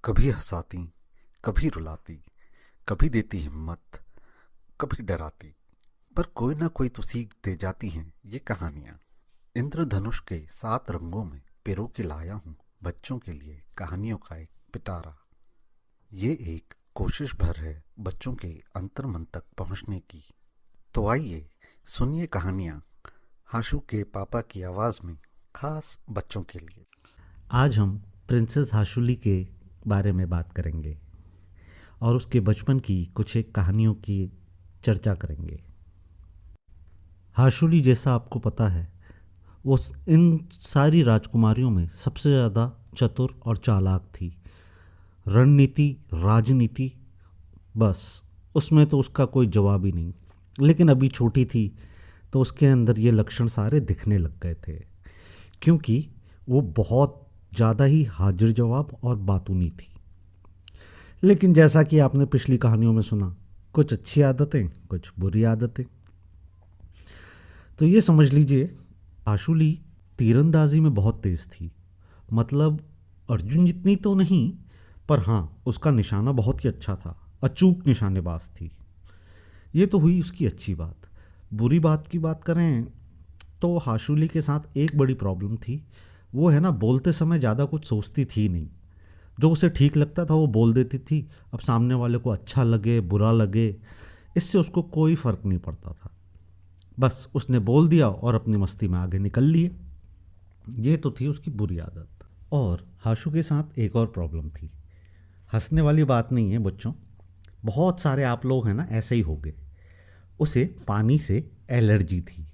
कभी हंसाती, कभी रुलाती, कभी देती हिम्मत, कभी डराती, पर कोई ना कोई तो सीख दे जाती हैं ये कहानियाँ। इंद्रधनुष के 7 रंगों में पिरो के लाया हूँ बच्चों के लिए कहानियों का एक पिटारा। ये एक कोशिश भर है बच्चों के अंतर्मन तक पहुँचने की। तो आइए सुनिए कहानियाँ हाशु के पापा की आवाज़ में, खास बच्चों के लिए। आज हम प्रिंसेस हाशुली के बारे में बात करेंगे और उसके बचपन की कुछ एक कहानियों की चर्चा करेंगे। हाशुली, जैसा आपको पता है, वो इन सारी राजकुमारियों में सबसे ज़्यादा चतुर और चालाक थी। रणनीति, राजनीति, बस उसमें तो उसका कोई जवाब ही नहीं। लेकिन अभी छोटी थी तो उसके अंदर ये लक्षण सारे दिखने लग गए थे, क्योंकि वो बहुत ज़्यादा ही हाजिर जवाब और बातूनी थी। लेकिन जैसा कि आपने पिछली कहानियों में सुना, कुछ अच्छी आदतें, कुछ बुरी आदतें। तो ये समझ लीजिए, आशुली तीरंदाजी में बहुत तेज़ थी। मतलब अर्जुन जितनी तो नहीं, पर हाँ, उसका निशाना बहुत ही अच्छा था। अचूक निशानेबाज थी। ये तो हुई उसकी अच्छी बात। बुरी बात की बात करें तो हाशुली के साथ एक बड़ी प्रॉब्लम थी। वो है ना, बोलते समय ज़्यादा कुछ सोचती थी नहीं। जो उसे ठीक लगता था वो बोल देती थी। अब सामने वाले को अच्छा लगे बुरा लगे, इससे उसको कोई फ़र्क नहीं पड़ता था। बस उसने बोल दिया और अपनी मस्ती में आगे निकल लिए। ये तो थी उसकी बुरी आदत। और हाशु के साथ एक और प्रॉब्लम थी। हंसने वाली बात नहीं है बच्चों, बहुत सारे आप लोग हैं ना ऐसे ही होंगे। उसे पानी से एलर्जी थी।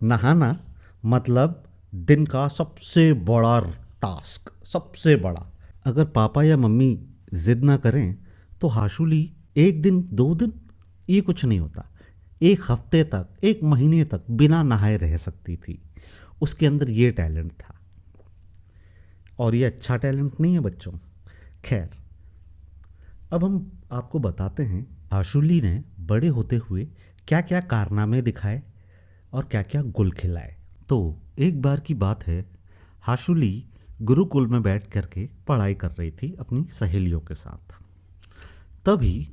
नहाना मतलब दिन का सबसे बड़ा टास्क, सबसे बड़ा। अगर पापा या मम्मी ज़िद ना करें तो हाशुली एक दिन, 2 दिन, ये कुछ नहीं होता, 1 हफ्ते तक, 1 महीने तक बिना नहाए रह सकती थी। उसके अंदर ये टैलेंट था। और ये अच्छा टैलेंट नहीं है बच्चों। खैर, अब हम आपको बताते हैं हाशुली ने बड़े होते हुए क्या क्या कारनामे दिखाए और क्या क्या गुल खिलाए। तो एक बार की बात है, हाशुली गुरुकुल में बैठ करके पढ़ाई कर रही थी अपनी सहेलियों के साथ। तभी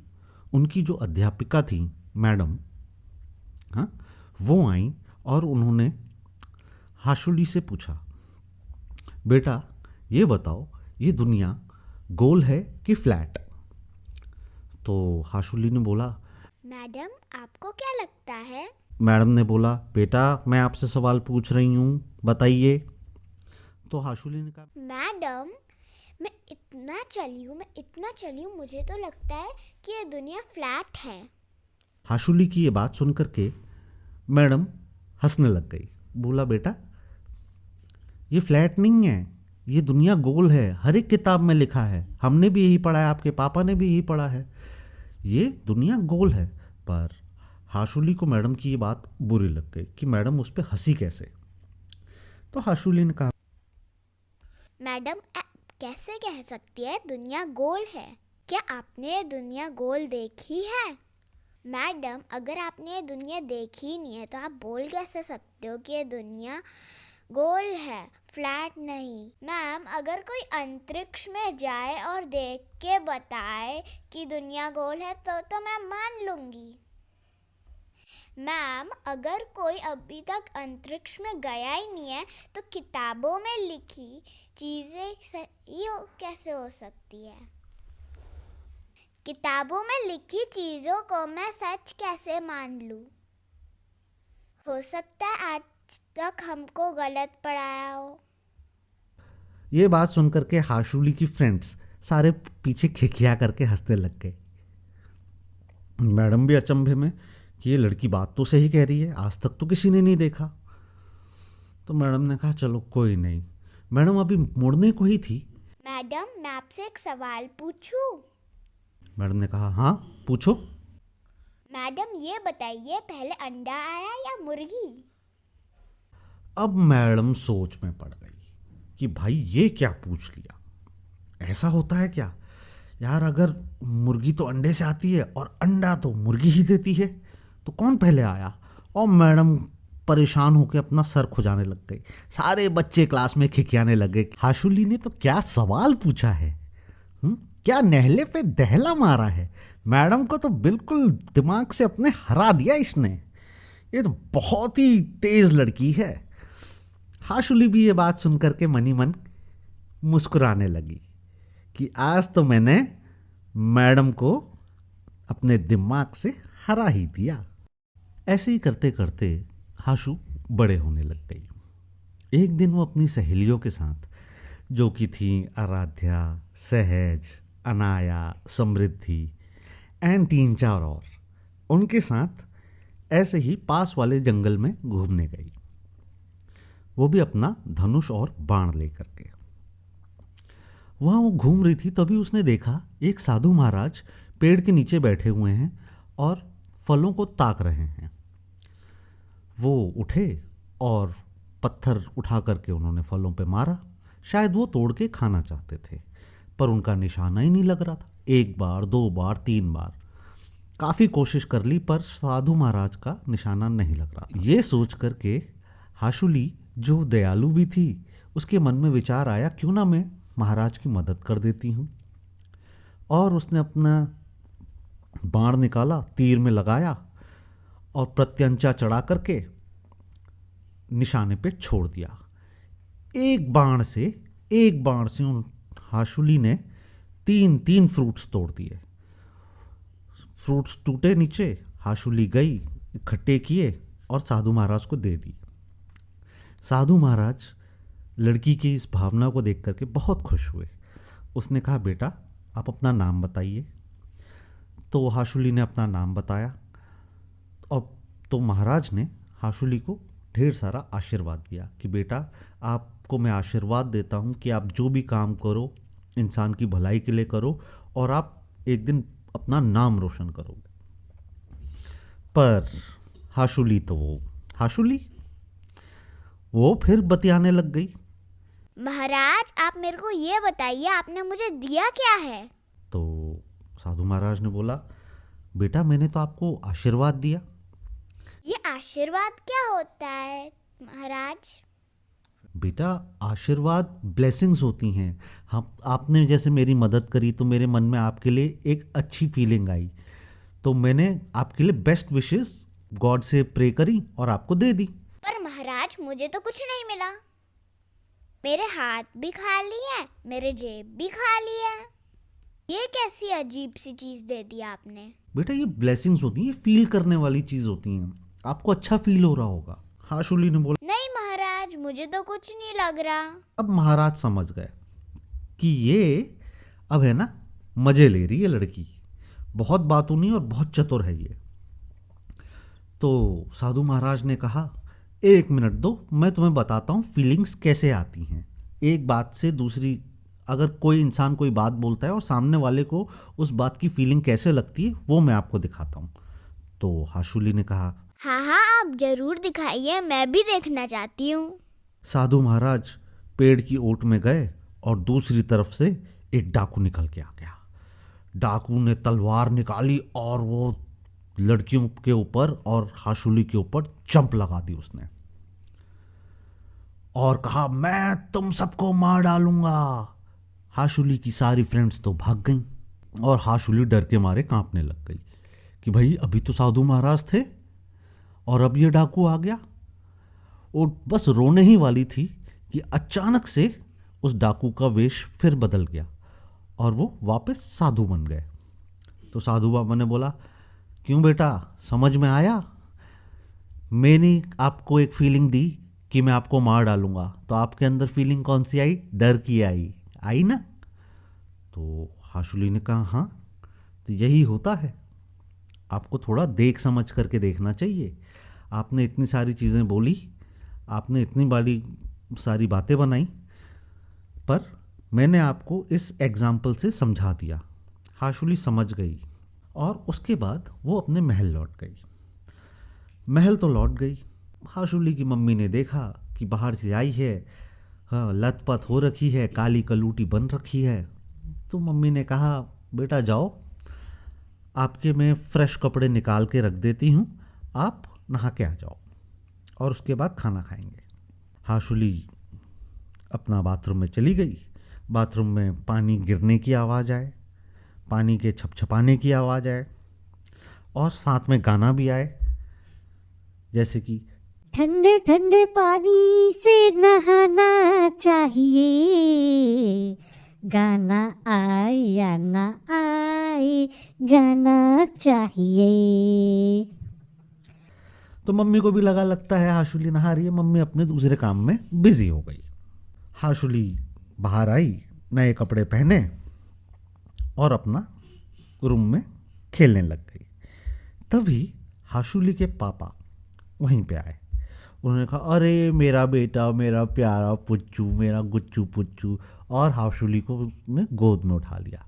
उनकी जो अध्यापिका थी, मैडम, हाँ, वो आई और उन्होंने हाशुली से पूछा, बेटा ये बताओ, ये दुनिया गोल है कि फ्लैट? तो हाशुली ने बोला, मैडम आपको क्या लगता है? मैडम ने बोला, बेटा मैं आपसे सवाल पूछ रही हूँ, बताइए। तो हाशुली ने कहा, मैडम मैं इतना चली हूँ, मुझे तो लगता है कि ये दुनिया फ्लैट है। हाशुली की ये बात सुन करके मैडम हंसने लग गई। बोला, बेटा ये फ्लैट नहीं है, ये दुनिया गोल है। हर एक किताब में लिखा है, हमने भी यही पढ़ा है, आपके पापा ने भी यही पढ़ा है, ये दुनिया गोल है। पर हाशुली को मैडम की ये बात बुरी लग गई कि मैडम उस पर हंसी कैसे। तो हाशुली ने कहा, मैडम आप कैसे कह सकती है दुनिया गोल है? क्या आपने ये दुनिया गोल देखी है? मैडम अगर आपने ये दुनिया देखी ही नहीं है तो आप बोल कैसे सकते हो कि ये दुनिया गोल है, फ्लैट नहीं? मैम अगर कोई अंतरिक्ष में जाए और देख के बताए कि दुनिया गोल है तो मैं मान लूँगी। मैम अगर कोई अभी तक अंतरिक्ष में गया ही नहीं है तो किताबों में लिखी चीज़ें सही कैसे हो सकती है? किताबों में लिखी चीज़ों को मैं सच कैसे मान लूँ? हो सकता है आज तक हमको गलत पढ़ाया हो। ये बात सुनकर के हाशुली की फ्रेंड्स सारे पीछे खिखिया करके हंसने लग गए। मैडम भी अचंभे में कि ये लड़की बात तो सही कह रही है, आज तक तो किसी ने नहीं देखा। तो मैडम ने कहा, चलो कोई नहीं। मैडम अभी मुड़ने को ही थी। मैडम मैं आपसे एक सवाल पूछूं? मैडम ने कहा, हाँ पूछो। मैडम ये बताइए, पहले अंडा आया या मुर्गी? अब मैडम सोच में पड़ गई कि भाई ये क्या पूछ लिया, ऐसा होता है क्या यार? अगर मुर्गी तो अंडे से आती है और अंडा तो मुर्गी ही देती है, तो कौन पहले आया? और मैडम परेशान होकर अपना सर खुजाने लग गई। सारे बच्चे क्लास में खिखियाने लग गए, हाशुली ने तो क्या सवाल पूछा है। क्या नहले पे दहला मारा है। मैडम को तो बिल्कुल दिमाग से अपने हरा दिया इसने। ये तो बहुत ही तेज लड़की है। हाशुली भी ये बात सुनकर के मनी मन मुस्कुराने लगी कि आज तो मैंने मैडम को अपने दिमाग से हरा ही दिया। ऐसे ही करते करते हाशु बड़े होने लग गई। एक दिन वो अपनी सहेलियों के साथ, जो कि थी आराध्या, सहज, अनाया, समृद्धि एंड 3-4 और, उनके साथ ऐसे ही पास वाले जंगल में घूमने गई। वो भी अपना धनुष और बाण लेकर के। वहाँ वो घूम रही थी, तभी उसने देखा एक साधु महाराज पेड़ के नीचे बैठे हुए हैं और फलों को ताक रहे हैं। वो उठे और पत्थर उठा करके उन्होंने फलों पे मारा। शायद वो तोड़ के खाना चाहते थे, पर उनका निशाना ही नहीं लग रहा था। 1 बार, 2 बार, 3 बार काफ़ी कोशिश कर ली, पर साधु महाराज का निशाना नहीं लग रहा था। ये सोच करके हाशुली, जो दयालु भी थी, उसके मन में विचार आया, क्यों ना मैं महाराज की मदद कर देती हूँ। और उसने अपना बाण निकाला, तीर में लगाया और प्रत्यंचा चढ़ा करके निशाने पे छोड़ दिया। एक बाण से उन हाशुली ने 3 फ्रूट्स तोड़ दिए। फ्रूट्स टूटे नीचे, हाशुली गई, इकट्ठे किए और साधु महाराज को दे दी। साधु महाराज लड़की की इस भावना को देख करके बहुत खुश हुए। उसने कहा, बेटा आप अपना नाम बताइए। तो हाशुली ने अपना नाम बताया और तो महाराज ने हाशुली को ढेर सारा आशीर्वाद दिया कि बेटा आपको मैं आशीर्वाद देता हूँ कि आप जो भी काम करो इंसान की भलाई के लिए करो और आप एक दिन अपना नाम रोशन करोगे। पर हाशुली वो फिर बतियाने लग गई। महाराज आप मेरे को ये बताइए, आपने मुझे दिया क्या है? तो साधु महाराज ने बोला, बेटा मैंने तो आपको आशीर्वाद दिया। ये आशीर्वाद क्या होता है महाराज? बेटा आशीर्वाद ब्लेसिंग्स होती हैं। हम आपने जैसे मेरी मदद करी तो मेरे मन में आपके लिए एक अच्छी फीलिंग आई, तो मैंने आपके लिए बेस्ट विशेस गॉड से प्रे करी और आपको दे दी। पर महाराज मुझे तो कुछ नहीं मिला। मेरे हाथ भी खाली है, मेरे जेब भी खाली है। ये कैसी अजीब सी चीज दे दी आपने? बेटा ये ब्लेसिंग्स होती हैं, फील करने वाली चीज होती हैं। आपको अच्छा फील हो रहा होगा। हाशुली ने बोला, नहीं महाराज मुझे तो कुछ नहीं लग रहा। अब महाराज समझ गए कि ये अब है ना मजे ले रही है लड़की, बहुत बातूनी और बहुत चतुर है ये। तो साधु महाराज ने कहा, 1 मिनट दो, मैं तुम्हें बताता हूँ फीलिंग्स कैसे आती हैं। एक बात से दूसरी, अगर कोई इंसान कोई बात बोलता है और सामने वाले को उस बात की फीलिंग कैसे लगती है वो मैं आपको दिखाता हूँ। तो हाशुली ने कहा, हाँ आप जरूर दिखाइए, मैं भी देखना चाहती हूँ। साधु महाराज पेड़ की ओट में गए और दूसरी तरफ से एक डाकू निकल के आ गया। डाकू ने तलवार निकाली और वो लड़कियों के ऊपर और हाशुली के ऊपर जंप लगा दी उसने और कहा, मैं तुम सबको मार डालूंगा। हाशुली की सारी फ्रेंड्स तो भाग गईं और हाशुली डर के मारे कांपने लग गई कि भाई अभी तो साधु महाराज थे और अब ये डाकू आ गया। वो बस रोने ही वाली थी कि अचानक से उस डाकू का वेश फिर बदल गया और वो वापस साधु बन गए। तो साधु बाबा ने बोला, क्यों बेटा समझ में आया? मैंने आपको एक फीलिंग दी कि मैं आपको मार डालूंगा, तो आपके अंदर फीलिंग कौन सी आई? डर की आई ना? तो हाशुली ने कहा, हाँ तो यही होता है, आपको थोड़ा देख समझ करके देखना चाहिए। आपने इतनी सारी चीज़ें बोली, आपने इतनी बड़ी सारी बातें बनाई, पर मैंने आपको इस एग्जाम्पल से समझा दिया। हाशुली समझ गई और उसके बाद वो अपने महल लौट गई। महल तो लौट गई। हाशुली की मम्मी ने देखा कि बाहर से आई है, हाँ लथपथ हो रखी है, काली कलूटी बन रखी है। तो मम्मी ने कहा, बेटा जाओ, आपके मैं फ्रेश कपड़े निकाल के रख देती हूँ, आप नहा के आ जाओ और उसके बाद खाना खाएंगे। हाशुली अपना बाथरूम में चली गई, बाथरूम में पानी गिरने की आवाज़ आए, पानी के छपछपाने की आवाज़ आए और साथ में गाना भी आए, जैसे कि ठंडे ठंडे पानी से नहाना चाहिए, गाना आए या ना आए, गाना चाहिए। तो मम्मी को भी लगता है हाशुली नहा रही है। मम्मी अपने दूसरे काम में बिजी हो गई। हाशुली बाहर आई, नए कपड़े पहने और अपना रूम में खेलने लग गई। तभी हाशुली के पापा वहीं पे आए। उन्होंने कहा, अरे मेरा बेटा, मेरा प्यारा पुच्चू, मेरा गुच्चू पुच्चू, और हाशुली को उसने गोद में उठा लिया।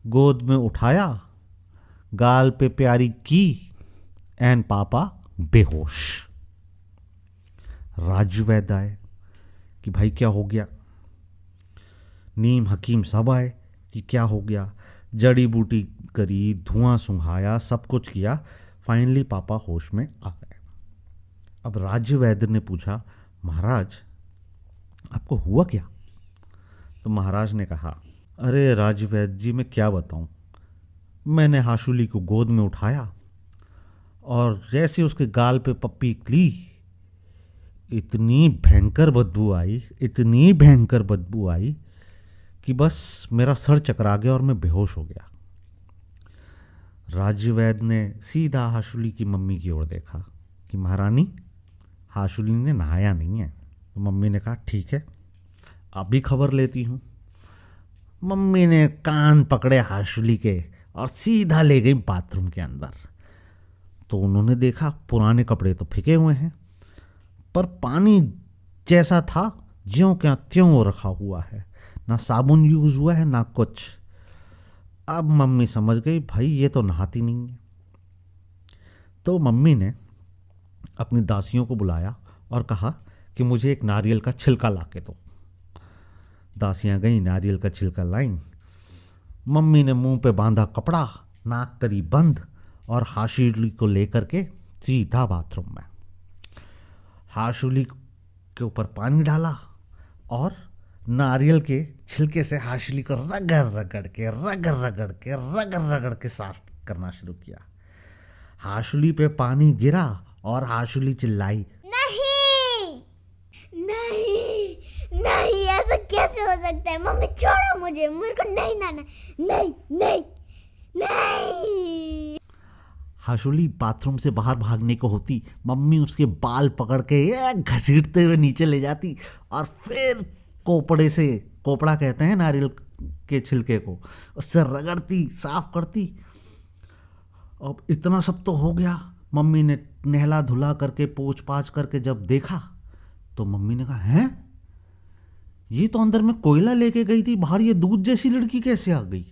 गोद में उठाया, गाल पे प्यारी की, एंड पापा बेहोश। राजू वैद्य आए कि भाई क्या हो गया। नीम हकीम सब आए कि क्या हो गया। जड़ी बूटी करी, धुआं सुंघाया, सब कुछ किया। फाइनली पापा होश में आ गए। अब राजू वैद्य ने पूछा, महाराज आपको हुआ क्या? तो महाराज ने कहा, अरे राजू वैद्य जी मैं क्या बताऊं, मैंने हाशुली को गोद में उठाया और जैसे उसके गाल पे पप्पी ली, इतनी भयंकर बदबू आई, इतनी भयंकर बदबू आई कि बस मेरा सर चकरा गया और मैं बेहोश हो गया। राजू वैद्य ने सीधा हाशुली की मम्मी की ओर देखा कि महारानी, हाशुली ने नहाया नहीं है। तो मम्मी ने कहा, ठीक है अभी खबर लेती हूँ। मम्मी ने कान पकड़े हाशुली के और सीधा ले गई बाथरूम के अंदर। तो उन्होंने देखा पुराने कपड़े तो फेंके हुए हैं, पर पानी जैसा था ज्यों क्या त्यों रखा हुआ है, ना साबुन यूज़ हुआ है ना कुछ। अब मम्मी समझ गई भाई ये तो नहाती नहीं है। तो मम्मी ने अपनी दासियों को बुलाया और कहा कि मुझे एक नारियल का छिलका ला के दो। दासियां गई, नारियल का छिलका लाईं। मम्मी ने मुंह पे बांधा कपड़ा, नाक करी बंद और हाशुली को लेकर के सीधा बाथरूम में। हाशुली के ऊपर पानी डाला और नारियल के छिलके से हाशुली को रगड़ रगड़ के साफ करना शुरू किया। हाशुली पे पानी गिरा और हाशुली चिल्लाई, नहीं नहीं नहीं, ऐसा कैसे हो सकता है? मम्मी छोड़ो मुझे, मेरे को नहीं नहाना, नहीं नहीं नहीं। हाशुली बाथरूम से बाहर भागने को होती, मम्मी उसके बाल पकड़ के घसीटते हुए नीचे ले जाती और फिर कोपड़े से, कोपड़ा कहते हैं नारियल के छिलके को, उससे रगड़ती, साफ करती। अब इतना सब तो हो गया। मम्मी ने नहला धुला करके, पोंछ पाछ करके जब देखा तो मम्मी ने कहा, हैं ये तो अंदर में कोयला लेके गई थी, बाहर ये दूध जैसी लड़की कैसे आ गई?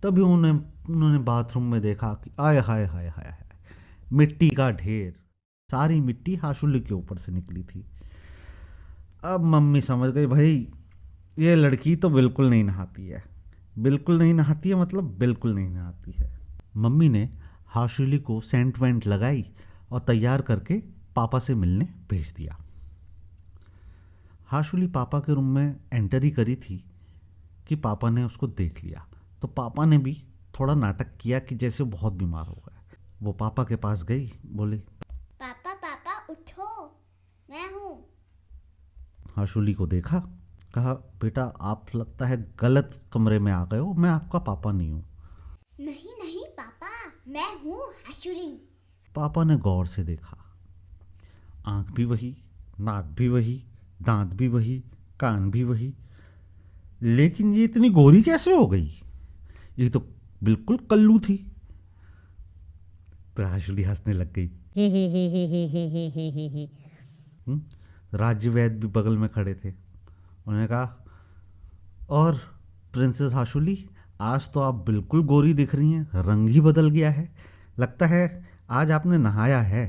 तभी उन्होंने बाथरूम में देखा कि आय हाय हाय हाय हाय, मिट्टी का ढेर, सारी मिट्टी हाशुली के ऊपर से निकली थी। अब मम्मी समझ गई भाई ये लड़की तो बिल्कुल नहीं नहाती है, बिल्कुल नहीं नहाती है, मतलब बिल्कुल नहीं नहाती है। मम्मी ने हाशुली को सेंट वेंट लगाई और तैयार करके पापा से मिलने भेज दिया। हाशुली पापा के रूम में एंटर ही करी थी कि पापा ने उसको देख लिया। तो पापा ने भी थोड़ा नाटक किया कि जैसे वो बहुत बीमार हो गए। वो पापा के पास गई, बोली, पापा पापा उठो, मैं हूँ। हाशुली को देखा, कहा, बेटा आप लगता है गलत कमरे में आ गए हो, मैं आपका पापा नहीं हूँ। नहीं नहीं पापा, मैं हूँ हाशुली। पापा ने गौर से देखा, आंख भी वही, नाक भी वही, दांत भी वही, कान भी वही, लेकिन ये इतनी गोरी कैसे हो गई? ये तो बिल्कुल कल्लू थी। तो हाशुली हंसने लग गई। राज्य वैद्य भी बगल में खड़े थे। उन्होंने कहा, और प्रिंसेस हाशुली, आज तो आप बिल्कुल गोरी दिख रही हैं, रंग ही बदल गया है, लगता है आज आपने नहाया है।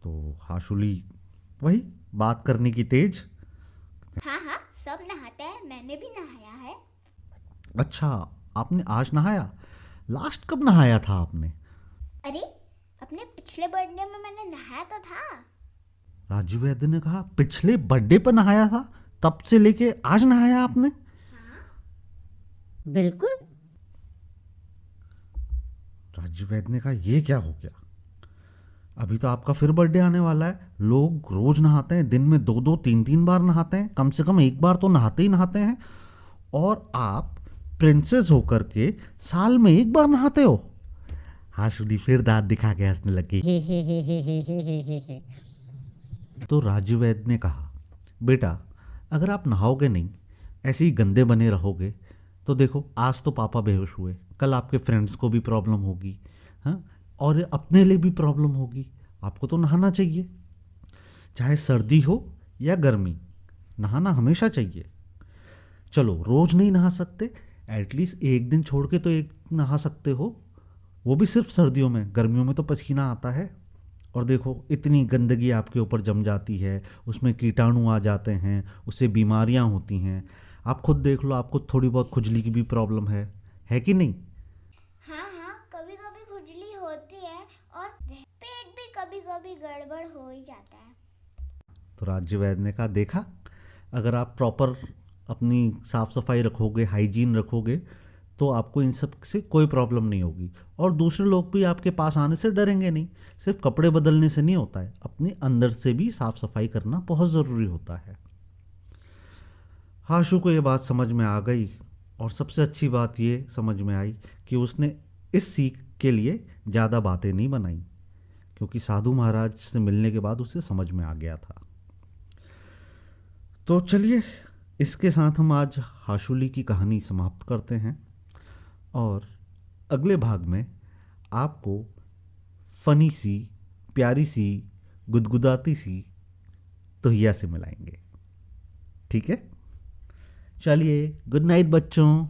तो हाशुली वही बात करने की तेज, हाँ हाँ सब नहाते हैं, मैंने भी नहाया है। अच्छा आपने आज नहाया? लास्ट कब नहाया था आपने? अरे अपने पिछले बर्थडे में मैंने नहाया तो था। राजू वैद्य ने कहा, पिछले बर्थडे पर नहाया था? तब से लेके आज नहाया आपने? बिल्कुल। राजू वैद्य ने कहा, ये क्या हो गया? अभी तो आपका फिर बर्थडे आने वाला है। लोग रोज नहाते हैं, दिन में 2-2 3-3 बार नहाते हैं, कम से कम एक बार तो नहाते ही नहाते हैं। और आप प्रिंसेस होकर के साल में एक बार नहाते हो। हाशुली फिर दांत दिखा के हंसने लगी। तो राजू वैद्य ने कहा, बेटा अगर आप नहाओगे नहीं, ऐसे ही गंदे बने रहोगे, तो देखो आज तो पापा बेहोश हुए, कल आपके फ्रेंड्स को भी प्रॉब्लम होगी, हाँ, और अपने लिए भी प्रॉब्लम होगी। आपको तो नहाना चाहिए, चाहे सर्दी हो या गर्मी, नहाना हमेशा चाहिए। चलो रोज़ नहीं नहा सकते, एटलीस्ट एक दिन छोड़ के तो एक नहा सकते हो, वो भी सिर्फ सर्दियों में। गर्मियों में तो पसीना आता है, और देखो इतनी गंदगी आपके ऊपर जम जाती है, उसमें कीटाणु आ जाते हैं, उससे बीमारियां होती हैं। आप खुद देख लो, आपको थोड़ी बहुत खुजली की भी प्रॉब्लम है कि नहीं? हाँ हाँ, कभी कभी खुजली होती है और पेट भी कभी कभी गड़बड़ हो ही जाता है। तो राज्य वैद्य ने कहा, देखा, अगर आप प्रॉपर अपनी साफ़ सफाई रखोगे, हाइजीन रखोगे, तो आपको इन सब से कोई प्रॉब्लम नहीं होगी, और दूसरे लोग भी आपके पास आने से डरेंगे नहीं। सिर्फ कपड़े बदलने से नहीं होता है, अपने अंदर से भी साफ़ सफाई करना बहुत ज़रूरी होता है। हाशु को ये बात समझ में आ गई, और सबसे अच्छी बात ये समझ में आई कि उसने इस सीख के लिए ज़्यादा बातें नहीं बनाई, क्योंकि साधु महाराज से मिलने के बाद उसे समझ में आ गया था। तो चलिए, इसके साथ हम आज हाशुली की कहानी समाप्त करते हैं, और अगले भाग में आपको फनी सी, प्यारी सी, गुदगुदाती सी तोहिया से मिलाएंगे। ठीक है, चलिए, गुड नाइट बच्चों।